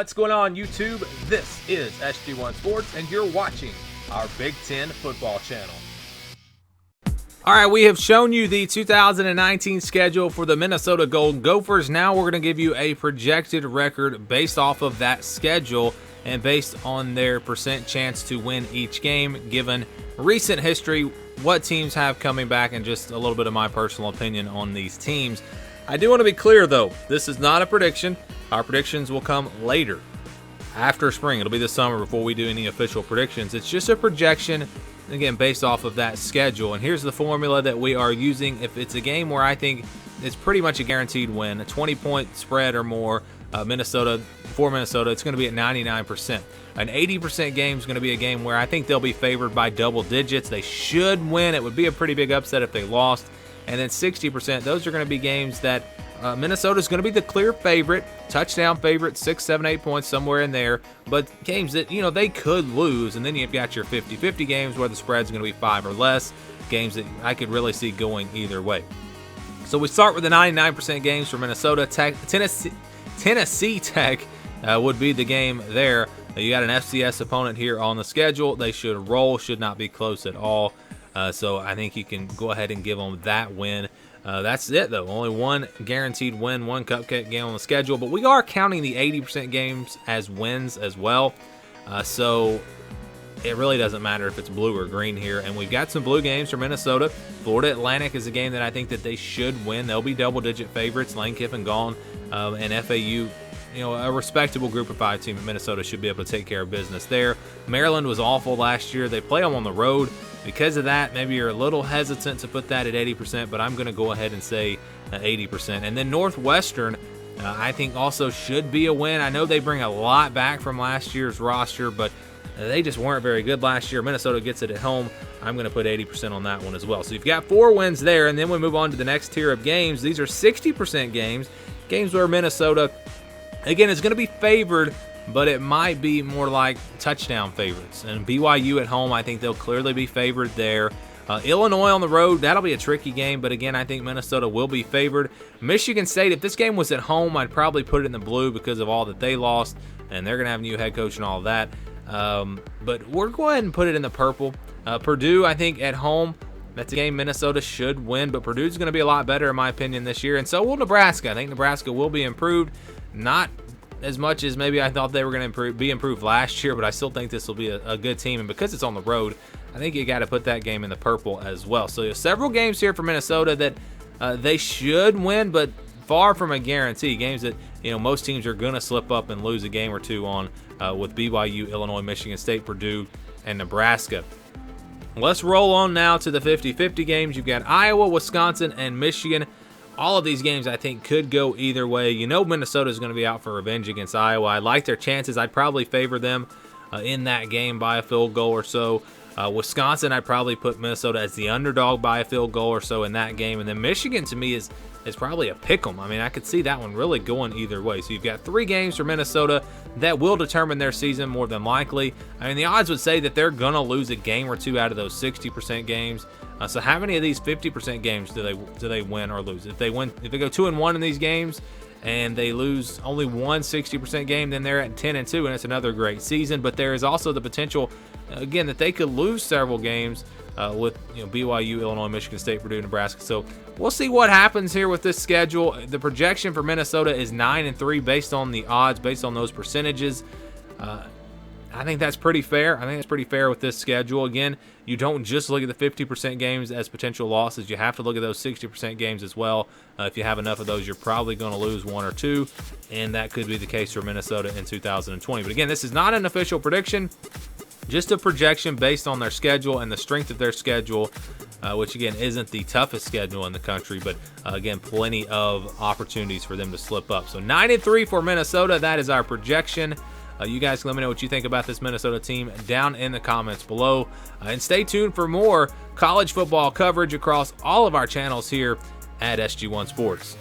What's going on, YouTube? This is SG1 Sports, and you're watching our Big Ten football channel. All right, we have shown you the 2019 schedule for the Minnesota Golden Gophers. Now we're going to give you a projected record based off of that schedule and based on their percent chance to win each game, given recent history, what teams have coming back, and just a little bit of my personal opinion on these teams. I do want to be clear, though, this is not a prediction. Our predictions will come later, after spring. It'll be this summer before we do any official predictions. It's just a projection, again, based off of that schedule. And here's the formula that we are using. If it's a game where I think it's pretty much a guaranteed win, a 20-point spread or more, Minnesota, it's going to be at 99%. An 80% game is going to be a game where I think they'll be favored by double digits. They should win. It would be a pretty big upset if they lost. And then 60%, those are going to be games that Minnesota's going to be the clear favorite, touchdown favorite, 6, 7, 8 points, somewhere in there. But games that, they could lose. And then you've got your 50-50 games where the spread's going to be 5 or less. Games that I could really see going either way. So we start with the 99% games for Minnesota. Tennessee Tech would be the game there. You got an FCS opponent here on the schedule. They should roll, should not be close at all. So I think you can go ahead and give them that win. That's it, though. Only one guaranteed win, one cupcake game on the schedule. But we are counting the 80% games as wins as well. So it really doesn't matter if it's blue or green here. And we've got some blue games for Minnesota. Florida Atlantic is a game that I think that they should win. They'll be double-digit favorites. Lane Kiffin gone, and FAU, a respectable group of 5 team at Minnesota should be able to take care of business there. Maryland was awful last year. They play them on the road. Because of that, maybe you're a little hesitant to put that at 80%, but I'm going to go ahead and say 80%. And then Northwestern, I think also should be a win. I know they bring a lot back from last year's roster, but they just weren't very good last year. Minnesota gets it at home. I'm going to put 80% on that one as well. So you've got 4 wins there, and then we move on to the next tier of games. These are 60% games where Minnesota, again, is going to be favored, but it might be more like touchdown favorites. And BYU at home, I think they'll clearly be favored there. Illinois on the road, that'll be a tricky game, but again, I think Minnesota will be favored. Michigan State, if this game was at home, I'd probably put it in the blue because of all that they lost, and they're going to have a new head coach and all of that. But we're going to go ahead and put it in the purple. Purdue, I think, at home, that's a game Minnesota should win, but Purdue's going to be a lot better, in my opinion, this year, and so will Nebraska. I think Nebraska will be improved. Not as much as maybe I thought they were going to be improved last year, but I still think this will be a good team. And because it's on the road, I think you got to put that game in the purple as well. So there's several games here for Minnesota that they should win, but far from a guarantee. Games that most teams are going to slip up and lose a game or two on, with BYU, Illinois, Michigan State, Purdue, and Nebraska. Let's roll on now to the 50-50 games. You've got Iowa, Wisconsin, and Michigan. All of these games, I think, could go either way. Minnesota is going to be out for revenge against Iowa. I like their chances. I'd probably favor them in that game by a field goal or so. Wisconsin, I'd probably put Minnesota as the underdog by a field goal or so in that game. And then Michigan, to me, is probably a pick 'em. I mean, I could see that one really going either way. So you've got 3 games for Minnesota that will determine their season more than likely. I mean, the odds would say that they're going to lose a game or two out of those 60% games. So how many of these 50% games do they win or lose? If they go 2-1 in these games and they lose only one 60% game, then they're at 10-2, and it's another great season. But there is also the potential, again, that they could lose several games with BYU, Illinois, Michigan State, Purdue, Nebraska. So we'll see what happens here with this schedule. The projection for Minnesota is 9-3 based on the odds, based on those percentages. I think that's pretty fair. I think it's pretty fair with this schedule. Again, you don't just look at the 50% games as potential losses. You have to look at those 60% games as well. If you have enough of those, you're probably going to lose 1 or 2, and that could be the case for Minnesota in 2020. But again, this is not an official prediction, just a projection based on their schedule and the strength of their schedule, which, again, isn't the toughest schedule in the country, but, again, plenty of opportunities for them to slip up. So 9-3 for Minnesota. That is our projection. You guys can let me know what you think about this Minnesota team down in the comments below. And stay tuned for more college football coverage across all of our channels here at SG1 Sports.